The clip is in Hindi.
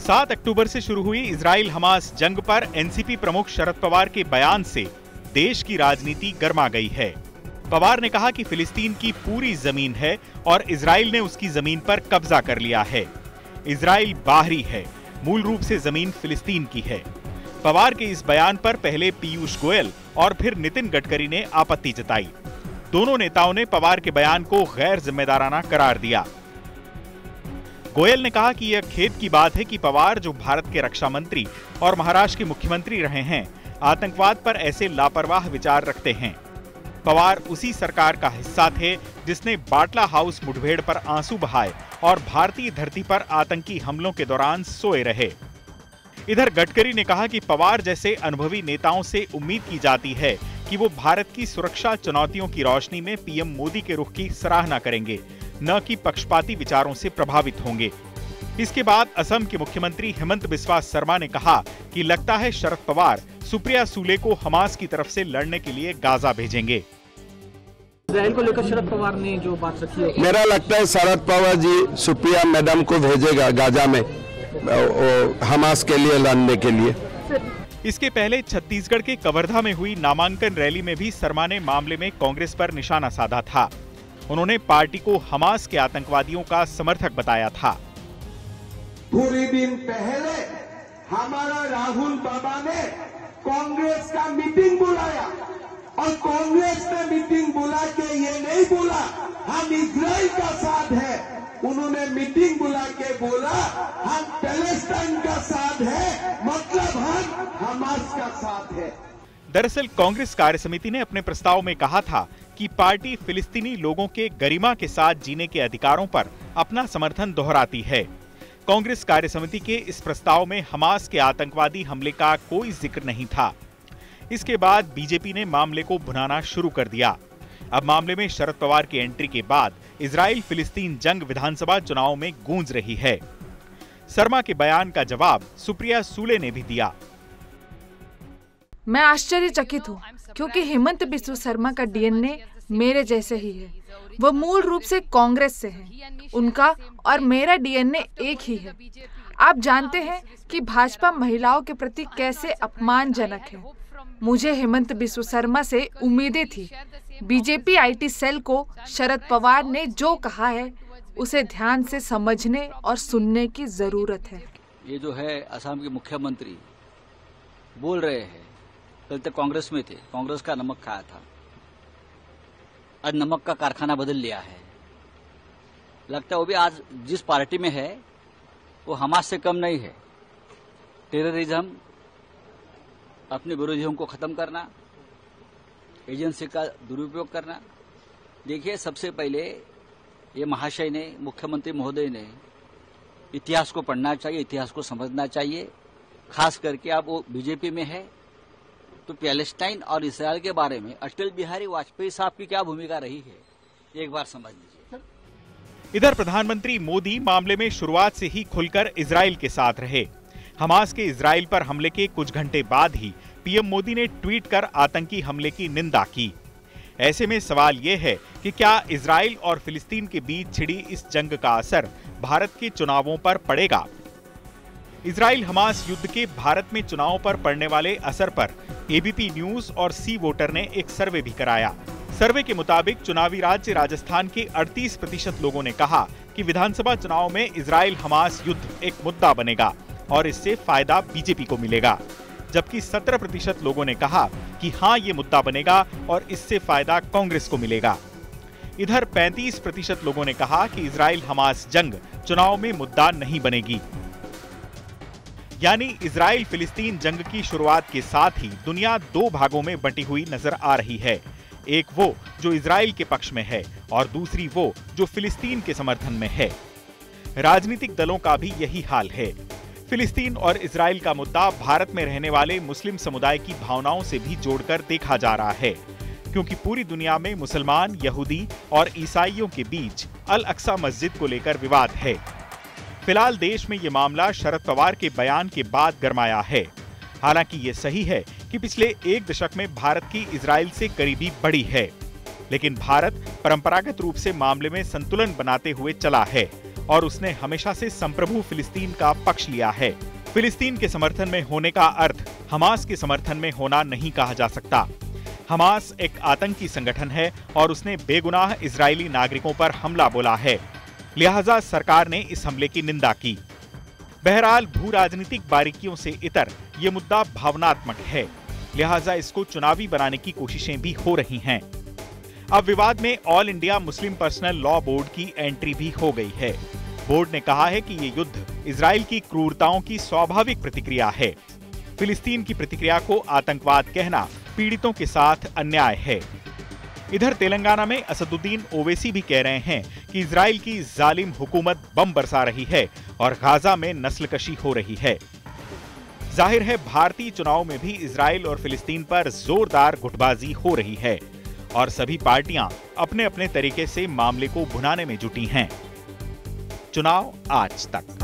7 अक्टूबर से शुरू हुई इजराइल हमास जंग पर एनसीपी प्रमुख शरद पवार के बयान से देश की राजनीति गर्मा गई है। पवार ने कहा कि फिलिस्तीन की पूरी जमीन है और इजराइल ने उसकी जमीन पर कब्जा कर लिया है। इजराइल बाहरी है, मूल रूप से जमीन फिलिस्तीन की है। पवार के इस बयान पर पहले पीयूष गोयल और फिर नितिन गडकरी ने आपत्ति जताई। दोनों नेताओं ने पवार के बयान को गैर जिम्मेदाराना करार दिया। गोयल ने कहा कि यह खेद की बात है कि पवार, जो भारत के रक्षा मंत्री और महाराष्ट्र के मुख्यमंत्री रहे हैं, आतंकवाद पर ऐसे लापरवाह विचार रखते हैं। पवार उसी सरकार का हिस्सा थे जिसने बाटला हाउस मुठभेड़ पर आंसू बहाए और भारतीय धरती पर आतंकी हमलों के दौरान सोए रहे। इधर गडकरी ने कहा कि पवार जैसे अनुभवी नेताओं से उम्मीद की जाती है कि वो भारत की सुरक्षा चुनौतियों की रोशनी में पीएम मोदी के रुख की सराहना करेंगे, न कि पक्षपाती विचारों से प्रभावित होंगे। इसके बाद असम के मुख्यमंत्री हेमंत बिस्वा शर्मा ने कहा कि लगता है शरद पवार सुप्रिया सूले को हमास की तरफ से लड़ने के लिए गाजा भेजेंगे। इजराइल को लेकर शरद पवार ने जो बात रखी है, मेरा लगता है शरद पवार जी सुप्रिया मैडम को भेजेगा गाजा में हमास के लिए लड़ने के लिए। इसके पहले छत्तीसगढ़ के कवर्धा में हुई नामांकन रैली में भी शर्मा ने मामले में कांग्रेस पर निशाना साधा था। उन्होंने पार्टी को हमास के आतंकवादियों का समर्थक बताया था। पूरे दिन पहले हमारा राहुल बाबा ने कांग्रेस का मीटिंग बुलाया और कांग्रेस ने मीटिंग बुला के ये नहीं बोला हम इजराइल का साथ है, उन्होंने मीटिंग बुला के बोला हम पैलेस्टाइन का साथ है, मतलब हम हमास का साथ है। दरअसल कांग्रेस कार्यसमिति ने अपने प्रस्ताव में कहा था कि पार्टी फिलिस्तीनी लोगों के गरिमा के साथ जीने के अधिकारों पर अपना समर्थन दोहराती है। कांग्रेस कार्यसमिति के इस प्रस्ताव में हमास के आतंकवादी हमले का कोई जिक्र नहीं था। इसके बाद बीजेपी ने मामले को भुनाना शुरू कर दिया। अब मामले में शरद पवार की एंट्री के बाद इजराइल फिलिस्तीन जंग विधानसभा चुनाव में गूंज रही है। शर्मा के बयान का जवाब सुप्रिया सूले ने भी दिया। मैं आश्चर्यचकित हूँ क्योंकि हेमंत बिस्वा शर्मा का डीएनए मेरे जैसे ही है। वो मूल रूप से कांग्रेस से हैं। उनका और मेरा डीएनए एक ही है। आप जानते हैं कि भाजपा महिलाओं के प्रति कैसे अपमानजनक है। मुझे हेमंत बिस्वा शर्मा से उम्मीदें थी। बीजेपी आईटी सेल को शरद पवार ने जो कहा है उसे ध्यान से समझने और सुनने की जरूरत है। ये जो है असम के मुख्यमंत्री बोल रहे हैं, कल तक कांग्रेस में थे, कांग्रेस का नमक खाया था, आज नमक का कारखाना बदल लिया है। लगता है वो भी आज जिस पार्टी में है वो हमास से कम नहीं है। टेररिज्म, अपने विरोधियों को खत्म करना, एजेंसी का दुरुपयोग करना। देखिए, सबसे पहले ये महाशय ने, मुख्यमंत्री महोदय ने इतिहास को पढ़ना चाहिए, इतिहास को समझना चाहिए। खास करके आप वो बीजेपी में है तो पैलेस्टाइन और इसराइल के बारे में अटल बिहारी वाजपेयी साहब की क्या भूमिका रही है, एक बार समझ लीजिए। इधर प्रधानमंत्री मोदी मामले में शुरुआत से ही खुलकर इजराइल के साथ रहे। हमास के इजराइल पर हमले के कुछ घंटे बाद ही पीएम मोदी ने ट्वीट कर आतंकी हमले की निंदा की। ऐसे में सवाल यह है कि क्या इजराइल और फिलिस्तीन के बीच छिड़ी इस जंग का असर भारत के चुनावों पर पड़ेगा? इजराइल हमास युद्ध के भारत में चुनावों पर पड़ने वाले असर पर एबीपी न्यूज और सी वोटर ने एक सर्वे भी कराया। सर्वे के मुताबिक चुनावी राज्य राजस्थान के 38% लोगों ने कहा कि विधानसभा चुनाव में इजराइल हमास युद्ध एक मुद्दा बनेगा और इससे फायदा बीजेपी को मिलेगा, जबकि 17% लोगों ने कहा कि हां, ये मुद्दा बनेगा और इससे फायदा कांग्रेस को मिलेगा। इधर 35% लोगों ने कहा कि इजराइल हमास जंग चुनाव में मुद्दा नहीं बनेगी। यानी इजराइल फिलिस्तीन जंग की शुरुआत के साथ ही दुनिया दो भागों में बंटी हुई नजर आ रही है। एक वो जो इजराइल के पक्ष में है और दूसरी वो जो फिलिस्तीन के समर्थन में है। राजनीतिक दलों का भी यही हाल है। फिलिस्तीन और इजराइल का मुद्दा भारत में रहने वाले मुस्लिम समुदाय की भावनाओं से भी जोड़कर देखा जा रहा है, क्योंकि पूरी दुनिया में मुसलमान, यहूदी और ईसाइयों के बीच अल अक्सा मस्जिद को लेकर विवाद है। फिलहाल देश में ये मामला शरद पवार के बयान के बाद गरमाया है। हालांकि ये सही है कि पिछले एक दशक में भारत की इजराइल से करीबी बढ़ी है, लेकिन भारत परंपरागत रूप से मामले में संतुलन बनाते हुए चला है और उसने हमेशा से संप्रभु फिलिस्तीन का पक्ष लिया है। फिलिस्तीन के समर्थन में होने का अर्थ हमास के समर्थन में होना नहीं कहा जा सकता। हमास एक आतंकी संगठन है और उसने बेगुनाह इजरायली नागरिकों पर हमला बोला है, लिहाजा सरकार ने इस हमले की निंदा की। बहरहाल भू राजनीतिक बारीकियों से इतर ये मुद्दा भावनात्मक है, लिहाजा इसको चुनावी बनाने की कोशिशें भी हो रही हैं। अब विवाद में all India Muslim personal law board की एंट्री भी हो गई है। बोर्ड ने कहा है कि ये युद्ध इजराइल की क्रूरताओं की स्वाभाविक प्रतिक्रिया है। फिलिस्तीन की प्रतिक्रिया को आतंकवाद कहना पीड़ितों के साथ अन्याय है। इधर तेलंगाना में असदुद्दीन ओवैसी भी कह रहे हैं कि इजराइल की जालिम हुकूमत बम बरसा रही है और गाजा में नस्लकशी हो रही है। जाहिर है भारतीय चुनाव में भी इजराइल और फिलिस्तीन पर जोरदार गुटबाजी हो रही है और सभी पार्टियां अपने अपने तरीके से मामले को भुनाने में जुटी हैं। चुनाव आज तक।